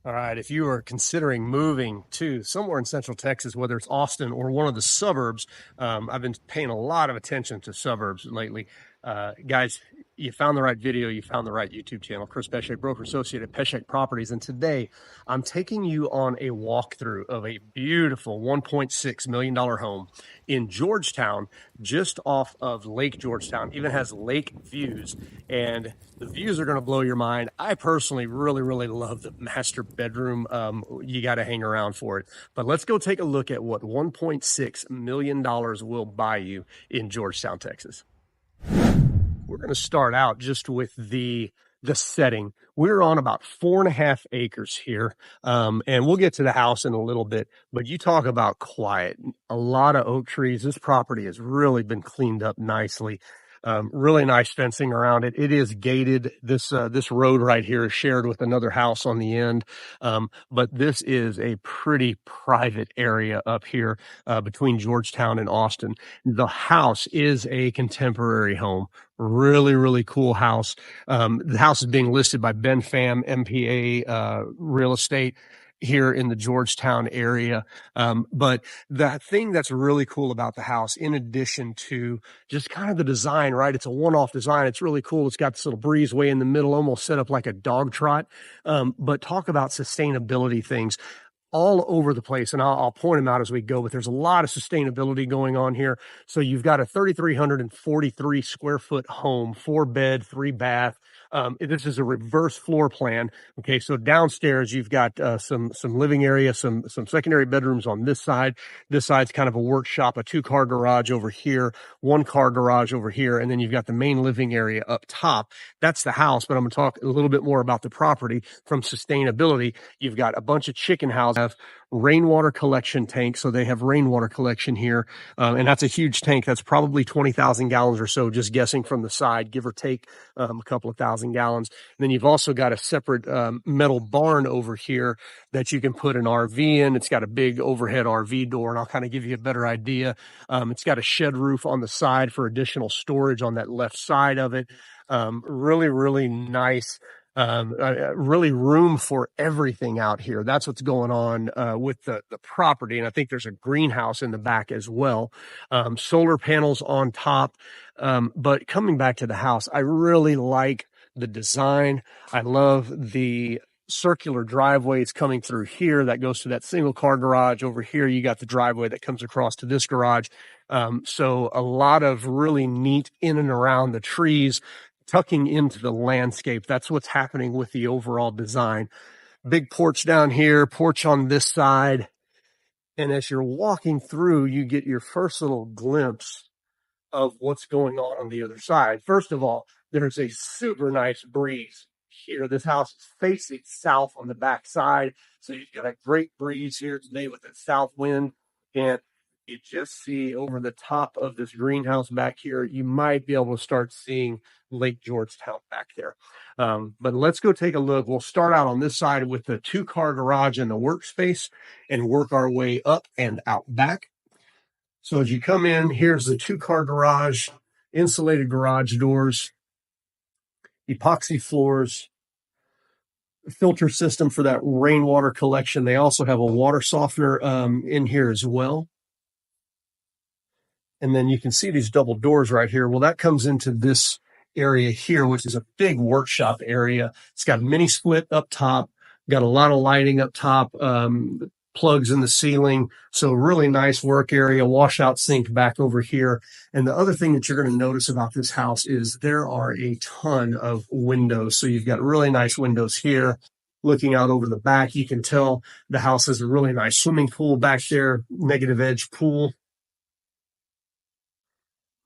All right, if you are considering moving to somewhere in Central Texas, whether it's Austin or one of the suburbs, I've been paying a lot of attention to suburbs lately. Guys, you found the right video, you found the right YouTube channel. Chris Peshek, broker associate at Peshek Properties, and today I'm taking you on a walkthrough of a beautiful $1.6 million home in Georgetown, just off of Lake Georgetown. Even has lake views, and the views are going to blow your mind. I personally really love the master bedroom. You got to hang around for it. But let's go take a look at what $1.6 million will buy you in Georgetown, Texas. We're going to start out just with the setting. We're on about 4.5 acres here, and we'll get to the house in a little bit. But you talk about quiet, a lot of oak trees. This property has really been cleaned up nicely. Really nice fencing around it. It is gated. This road right here is shared with another house on the end, but this is a pretty private area up here between Georgetown and Austin. The house is a contemporary home. Really cool house. The house is being listed by Ben Pham, MPA Real Estate here in the Georgetown area. But the thing that's really cool about the house, in addition to just kind of the design, right? It's a one-off design. It's really cool. It's got this little breezeway in the middle, almost set up like a dog trot. But talk about sustainability things all over the place, and I'll point them out as we go, but there's a lot of sustainability going on here. So you've got a 3,343 square foot home, 4 bed, 3 bath. This is a reverse floor plan. Okay, so downstairs you've got some living area, some secondary bedrooms on this side. This side's kind of a workshop, a 2-car garage over here, 1-car garage over here, and then you've got the main living area up top. That's the house, but I'm going to talk a little bit more about the property from sustainability. You've got a bunch of chicken houses, have rainwater collection tanks, so they have rainwater collection here, and that's a huge tank. That's probably 20,000 gallons or so, just guessing from the side, give or take a couple of thousand gallons. And then you've also got a separate metal barn over here that you can put an RV in. It's got a big overhead RV door, and I'll kind of give you a better idea. It's got a shed roof on the side for additional storage on that left side of it. Really nice. Really room for everything out here. That's what's going on with the property. And I think there's a greenhouse in the back as well. Solar panels on top. But coming back to the house, I really like the design. I love the circular driveways coming through here that goes to that single car garage. Over here, you got the driveway that comes across to this garage. So a lot of really neat in and around the trees, tucking into the landscape. That's what's happening with the overall design. Big porch down here, porch on this side. And as you're walking through, you get your first little glimpse of what's going on the other side. First of all, there's a super nice breeze here. This house is facing south on the back side. So you've got a great breeze here today with the south wind. And you just see over the top of this greenhouse back here, you might be able to start seeing Lake Georgetown back there. But let's go take a look. We'll start out on this side with the 2-car garage and the workspace and work our way up and out back. So as you come in, here's the 2-car garage, insulated garage doors, epoxy floors, filter system for that rainwater collection. They also have a water softener in here as well. And then you can see these double doors right here. Well, that comes into this area here, which is a big workshop area. It's got a mini split up top, got a lot of lighting up top, plugs in the ceiling. So really nice work area, washout sink back over here. And the other thing that you're going to notice about this house is there are a ton of windows. So you've got really nice windows here. Looking out over the back, you can tell the house has a really nice swimming pool back there, negative edge pool.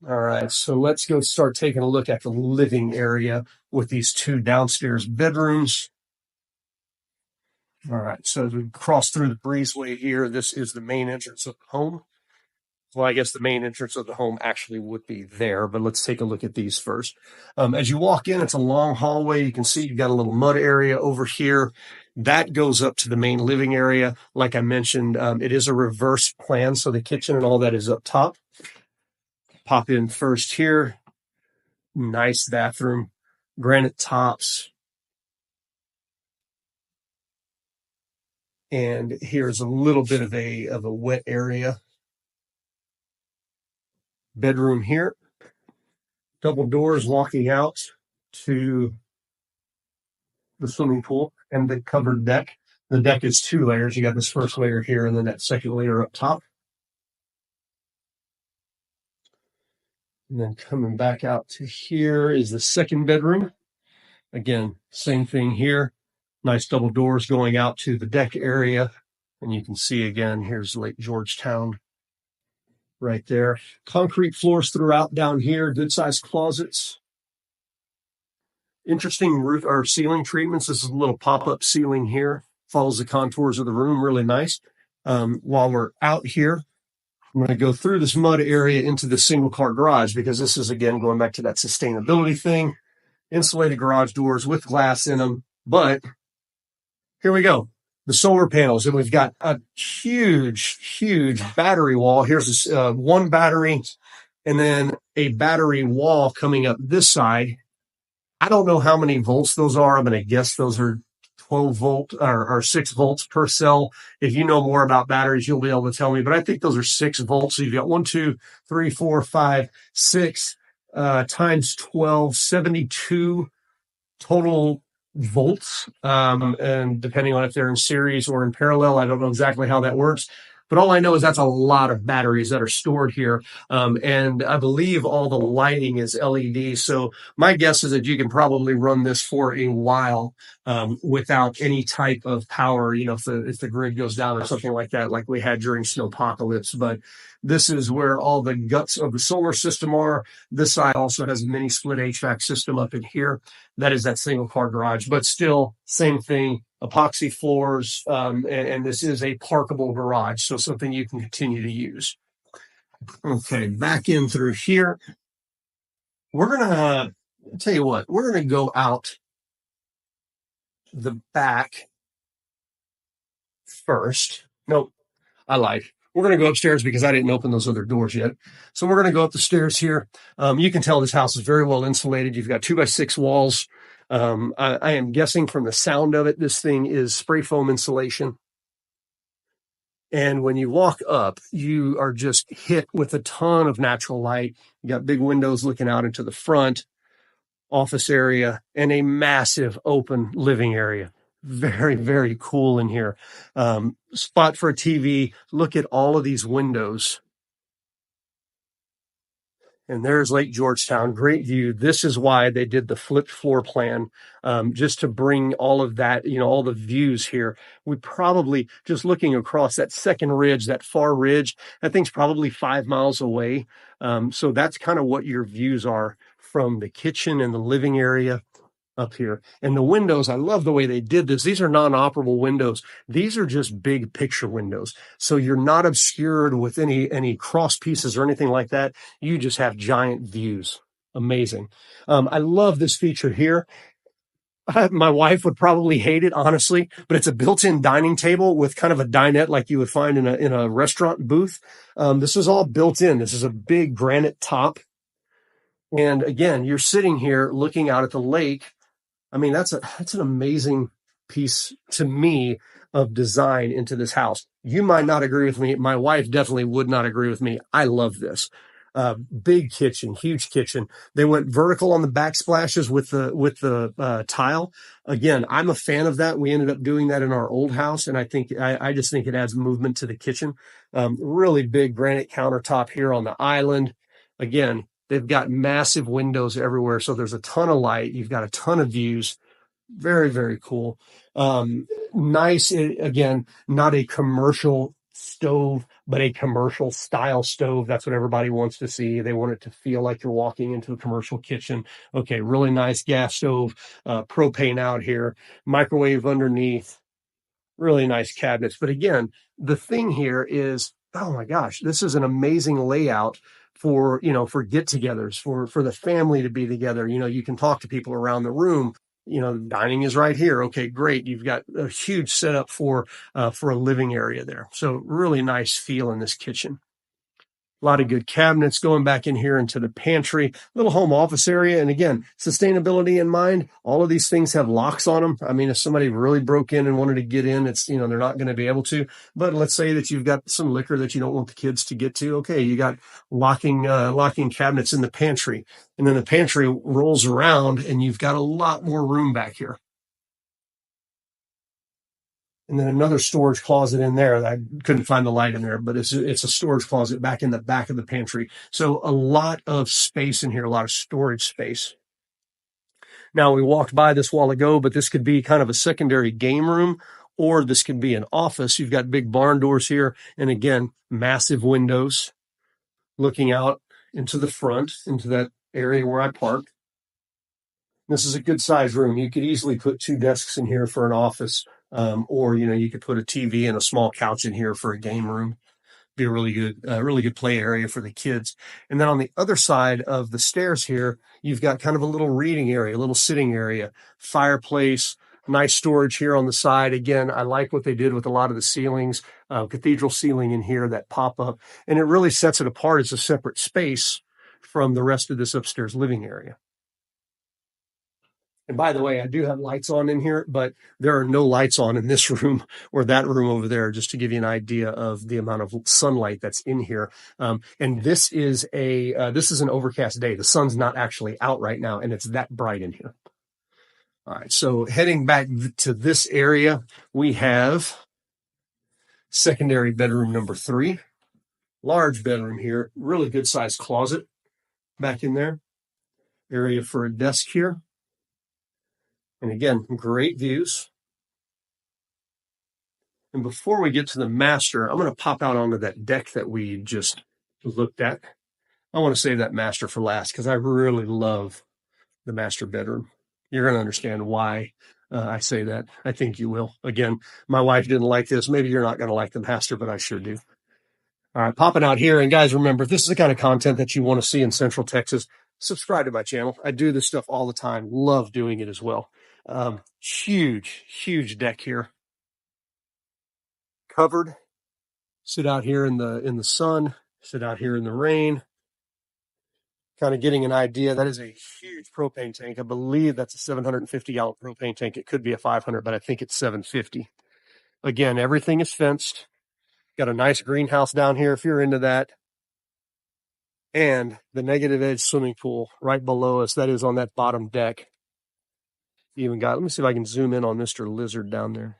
All right, so let's go start taking a look at the living area with these 2 downstairs bedrooms. All right, so as we cross through the breezeway here, this is the main entrance of the home. Well, I guess the main entrance of the home actually would be there, but let's take a look at these first. As you walk in, it's a long hallway. You can see you've got a little mud area over here. That goes up to the main living area. Like I mentioned, it is a reverse plan, so the kitchen and all that is up top. Pop in first here. Nice bathroom, granite tops. And here's a little bit of a wet area. Bedroom here. Double doors walking out to the swimming pool and the covered deck. The deck is 2 layers. You got this first layer here and then that second layer up top. And then coming back out to here is the second bedroom. Again, same thing here. Nice double doors going out to the deck area. And you can see again, here's Lake Georgetown right there. Concrete floors throughout down here, good sized closets. Interesting roof or ceiling treatments. This is a little pop-up ceiling here. Follows the contours of the room, really nice. While we're out here, I'm going to go through this mud area into the single car garage because this is, again, going back to that sustainability thing. Insulated garage doors with glass in them. But here we go. The solar panels, and we've got a huge battery wall. Here's this, one battery and then a battery wall coming up this side. I don't know how many volts those are. I'm going to guess those are 12 volt or 6 volts per cell. If you know more about batteries, you'll be able to tell me, but I think those are 6 volts. So you've got 1, 2, 3, 4, 5, 6 times 12, 72 total volts. And depending on if they're in series or in parallel, I don't know exactly how that works. But all I know is that's a lot of batteries that are stored here. And I believe all the lighting is LED. So my guess is that you can probably run this for a while without any type of power, you know, if the grid goes down or something like that, like we had during snowpocalypse. But this is where all the guts of the solar system are. This side also has a mini split HVAC system up in here. That is that single car garage, but still same thing, epoxy floors. And this is a parkable garage. So something you can continue to use. Okay. Back in through here. We're going to tell you what, we're going to go out the back first. Nope. I lied. We're going to go upstairs because I didn't open those other doors yet. So we're going to go up the stairs here. You can tell this house is very well insulated. You've got 2x6 walls. I am guessing from the sound of it, this thing is spray foam insulation. And when you walk up, you are just hit with a ton of natural light. You got big windows looking out into the front, office area, and a massive open living area. Very cool in here. Spot for a TV. Look at all of these windows. And there's Lake Georgetown. Great view. This is why they did the flipped floor plan, just to bring all of that, you know, all the views here. We probably, just looking across that second ridge, that far ridge, that thing's probably 5 miles away. So that's kind of what your views are from the kitchen and the living area up here. And the windows, I love the way they did this. These are non-operable windows. These are just big picture windows. So you're not obscured with any cross pieces or anything like that. You just have giant views. Amazing. I love this feature here. My wife would probably hate it, honestly, but it's a built-in dining table with kind of a dinette like you would find in a restaurant booth. This is all built in. This is a big granite top. And again, you're sitting here looking out at the lake. I mean, that's an amazing piece to me of design into this house. You might not agree with me. My wife definitely would not agree with me. I love this. Big kitchen, huge kitchen. They went vertical on the backsplashes with the tile. Again, I'm a fan of that. We ended up doing that in our old house, and I just think it adds movement to the kitchen. Really big granite countertop here on the island. Again, they've got massive windows everywhere, so there's a ton of light. You've got a ton of views. Very cool. Nice, again, not a commercial stove, but a commercial style stove. That's what everybody wants to see. They want it to feel like you're walking into a commercial kitchen. Okay, really nice gas stove, propane out here, microwave underneath, really nice cabinets. But again, the thing here is, oh my gosh, this is an amazing layout for, you know, for get-togethers, for the family to be together. You know, you can talk to people around the room. You know, dining is right here. Okay, great. You've got a huge setup for a living area there. So really nice feel in this kitchen. A lot of good cabinets going back in here into the pantry, little home office area. And again, sustainability in mind, all of these things have locks on them. I mean, if somebody really broke in and wanted to get in, it's, they're not going to be able to. But let's say that you've got some liquor that you don't want the kids to get to. Okay, you got locking cabinets in the pantry. And then the pantry rolls around and you've got a lot more room back here. And then another storage closet in there. I couldn't find the light in there, but it's a storage closet back in the back of the pantry. So a lot of space in here, a lot of storage space. Now, we walked by this while ago, but this could be kind of a secondary game room, or this could be an office. You've got big barn doors here. And again, massive windows looking out into the front, into that area where I parked. This is a good size room. You could easily put 2 desks in here for an office. Or, you could put a TV and a small couch in here for a game room. Be a really good play area for the kids. And then on the other side of the stairs here, you've got kind of a little reading area, a little sitting area, fireplace, nice storage here on the side. Again, I like what they did with a lot of the ceilings, cathedral ceiling in here that pop up, and it really sets it apart as a separate space from the rest of this upstairs living area. And by the way, I do have lights on in here, but there are no lights on in this room or that room over there, just to give you an idea of the amount of sunlight that's in here. And this is an overcast day. The sun's not actually out right now, and it's that bright in here. All right, so heading back to this area, we have secondary bedroom number 3. Large bedroom here, really good sized closet back in there. Area for a desk here. And again, great views. And before we get to the master, I'm going to pop out onto that deck that we just looked at. I want to save that master for last because I really love the master bedroom. You're going to understand why I say that. I think you will. Again, my wife didn't like this. Maybe you're not going to like the master, but I sure do. All right, popping out here. And guys, remember, if this is the kind of content that you want to see in Central Texas, subscribe to my channel. I do this stuff all the time. Love doing it as well. Huge deck here. Covered. Sit out here in the sun, sit out here in the rain. Kind of getting an idea. That is a huge propane tank. I believe that's a 750-gallon propane tank. It could be a 500, but I think it's 750. Again, everything is fenced. Got a nice greenhouse down here if you're into that. And the negative edge swimming pool right below us. That is on that bottom deck. Even got, let me see if I can zoom in on Mr. Lizard down there.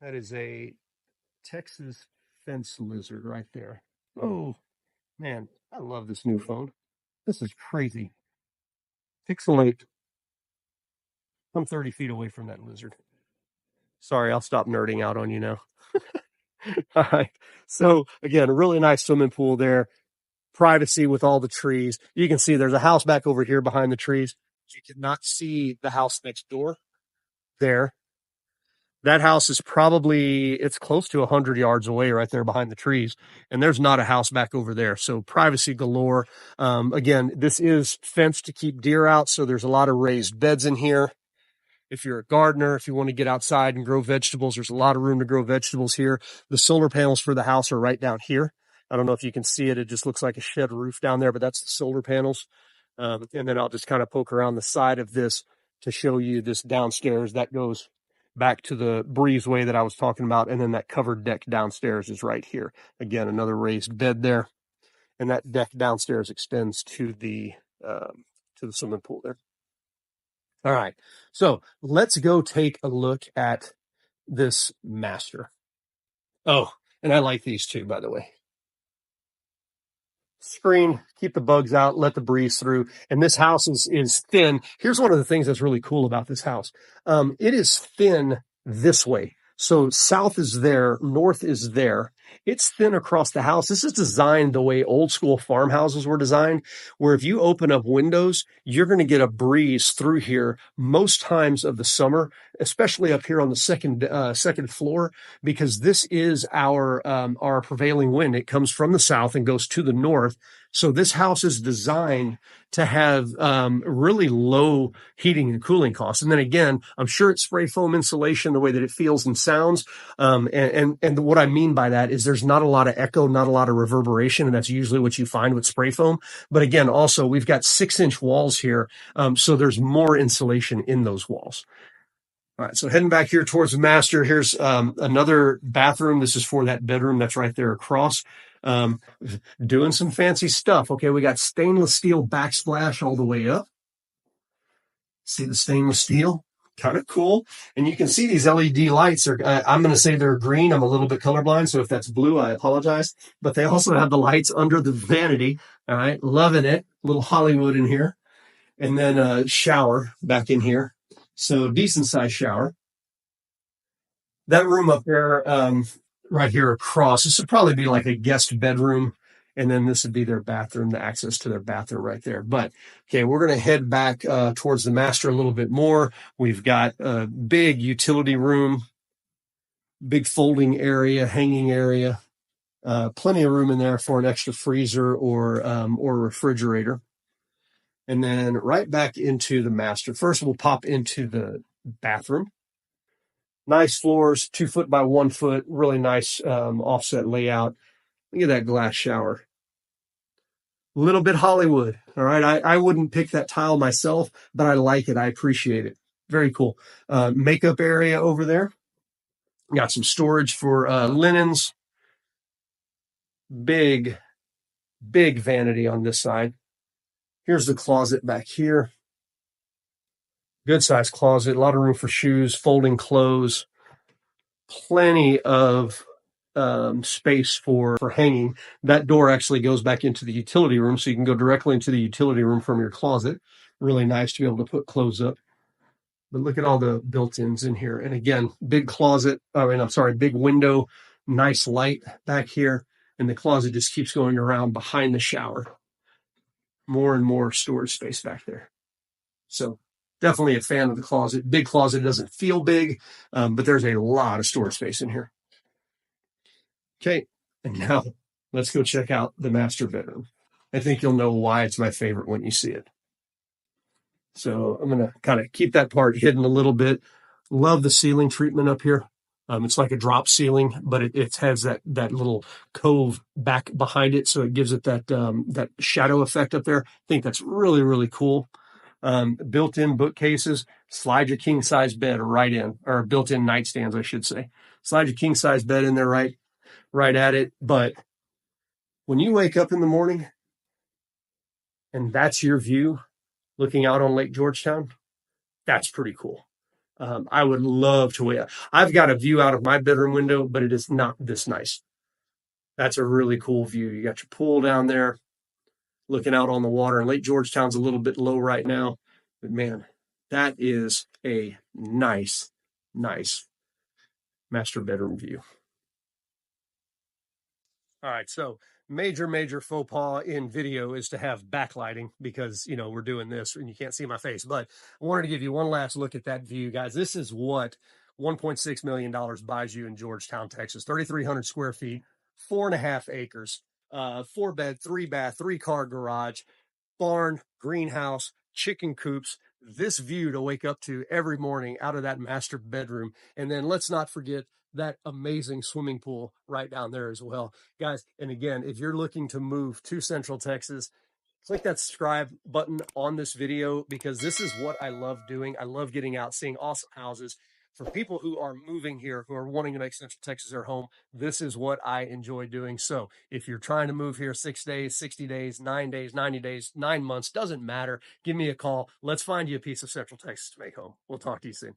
That is a Texas fence lizard right there. Oh, man, I love this new phone. This is crazy. Pixelate. I'm 30 feet away from that lizard. Sorry, I'll stop nerding out on you now. All right. So, again, a really nice swimming pool there. Privacy with all the trees. You can see there's a house back over here behind the trees. You cannot see the house next door there. That house is it's close to 100 yards away right there behind the trees. And there's not a house back over there. So privacy galore. Again, this is fenced to keep deer out. So there's a lot of raised beds in here. If you're a gardener, if you want to get outside and grow vegetables, there's a lot of room to grow vegetables here. The solar panels for the house are right down here. I don't know if you can see it. It just looks like a shed roof down there, but that's the solar panels. And then I'll just kind of poke around the side of this to show you this downstairs. That goes back to the breezeway that I was talking about. And then that covered deck downstairs is right here. Again, another raised bed there. And that deck downstairs extends to the swimming pool there. All right. So let's go take a look at this master. Oh, and I like these too, by the way. Screen, keep the bugs out, let the breeze through. And this house is thin. Here's one of the things that's really cool about this house. It is thin this way. So south is there, north is there. It's thin across the house. This is designed the way old school farmhouses were designed, where if you open up windows, you're going to get a breeze through here most times of the summer, especially up here on the second floor, because this is our prevailing wind. It comes from the south and goes to the north So this house is designed to have really low heating and cooling costs. And then again, I'm sure it's spray foam insulation, the way that it feels and sounds. And what I mean by that is there's not a lot of echo, not a lot of reverberation, and that's usually what you find with spray foam. But again, also we've got 6-inch walls here, so there's more insulation in those walls. All right, so heading back here towards the master, here's another bathroom. This is for that bedroom that's right there across. Doing some fancy stuff. Okay, we got stainless steel backsplash all the way up. See the stainless steel? Kind of cool. And you can see these LED lights are, I'm going to say they're green. I'm a little bit colorblind, so if that's blue, I apologize. But they also have the lights under the vanity. All right, loving it. A little Hollywood in here. And then a shower back in here. So decent sized shower. That room up there, right here across, this would probably be like a guest bedroom. And then this would be their bathroom, the access to their bathroom right there. But okay, we're going to head back towards the master a little bit more. We've got a big utility room, big folding area, hanging area, plenty of room in there for an extra freezer or refrigerator. And then right back into the master. First, we'll pop into the bathroom. Nice floors, 2 foot by 1 foot, really nice offset layout. Look at that glass shower. A little bit Hollywood. All right. I wouldn't pick that tile myself, but I like it. I appreciate it. Very cool. Makeup area over there. Got some storage for linens. Big vanity on this side. Here's the closet back here. Good size closet. A lot of room for shoes, folding clothes. Plenty of space for hanging. That door actually goes back into the utility room, so you can go directly into the utility room from your closet. Really nice to be able to put clothes up. But look at all the built-ins in here. And again, big closet, big window, nice light back here. And the closet just keeps going around behind the shower. More and more storage space back there. So definitely a fan of the closet. Big closet doesn't feel big, but there's a lot of storage space in here. Okay, and now let's go check out the master bedroom. I think you'll know why it's my favorite when you see it. So I'm going to kind of keep that part hidden a little bit. Love the ceiling treatment up here. It's like a drop ceiling, but it has that little cove back behind it, so it gives it that shadow effect up there. I think that's really, really cool. Built-in bookcases, slide your king-size bed right in, or built-in nightstands, I should say. Slide your king-size bed in there right at it. But when you wake up in the morning and that's your view looking out on Lake Georgetown, that's pretty cool. I would love to wait. I've got a view out of my bedroom window, but it is not this nice. That's a really cool view. You got your pool down there looking out on the water, and Lake Georgetown's a little bit low right now, but man, that is a nice master bedroom view. All right, so major faux pas in video is to have backlighting because, we're doing this and you can't see my face. But I wanted to give you one last look at that view, guys. This is what $1.6 million buys you in Georgetown, Texas. 3,300 square feet, 4.5 acres, 4-bed, 3-bath, 3-car garage, barn, greenhouse, chicken coops. This view to wake up to every morning out of that master bedroom. And then let's not forget that amazing swimming pool right down there as well, guys. And again, if you're looking to move to Central Texas, click that subscribe button on this video, because this is what I love doing. I love getting out, seeing awesome houses. For people who are moving here, who are wanting to make Central Texas their home, this is what I enjoy doing. So if you're trying to move here 6 days, 60 days, 9 days, 90 days, 9 months, doesn't matter. Give me a call. Let's find you a piece of Central Texas to make home. We'll talk to you soon.